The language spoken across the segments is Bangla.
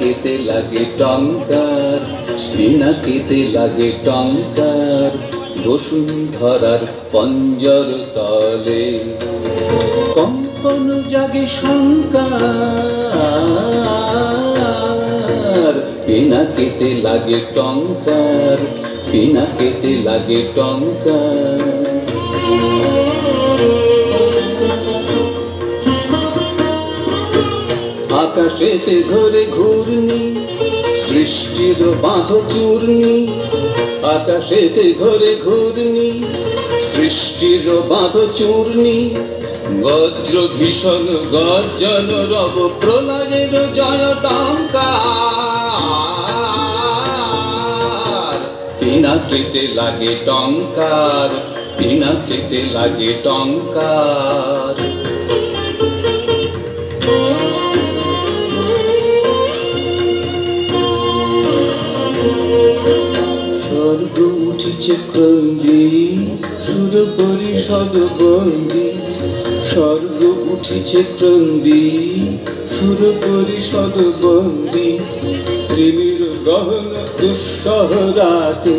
পিনাকিতে লাগে টঙ্কার, পিনাকিতে লাগে টঙ্কার, বসুন্ধরার পঞ্জর তলে কম্পন জাগে শঙ্কার। পিনাকিতে লাগে টঙ্কার, পিনাকিতে লাগে টঙ্কার। আকাশেতে ঘরে ঘূর্ণি, সৃষ্টির বাঁধ চূর্ণি। আকাশেতে ঘরে ঘূর্ণি, সৃষ্টির বাঁধ চূর্ণি। বজ্র ভীষণ গর্জন রব প্রলয়ের জয় টঙ্কার। পিনাকিতে লাগে টঙ্কার, পিনাকিতে লাগে টঙ্কার। স্বর্গ উঠিছে ক্রন্দী, সুর পরিষদ বন্দী। স্বর্গ উঠিছে ক্রন্দী, সুর পরিষদ বন্দী। প্রেমের গহন দুঃসহ রাতে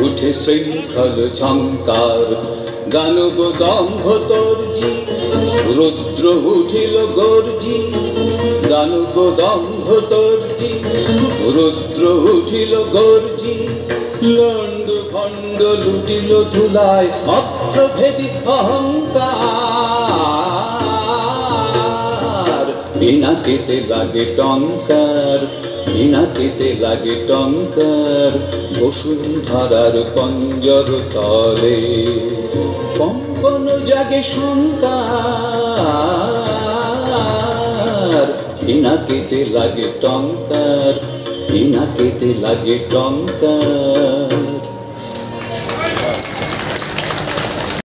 উঠে শৃঙ্খল ঝঙ্কার। দানব দম্ভ তর্জি, রুদ্র উঠিল গর্জি। দানব দম্ভ তর্জি, রুদ্র উঠিল গর্জি। লণ্ড ভণ্ড লুটিল ধুলায় অপ্রভেদী অহংকার। পিনাকিতে লাগে টঙ্কার, পিনাকিতে লাগে টঙ্কার, বসুন্ধরার পঞ্জর তলে কম্পন জাগে শঙ্কার। পিনাকিতে লাগে টঙ্কার, পিনাকিতে লাগে টঙ্কার।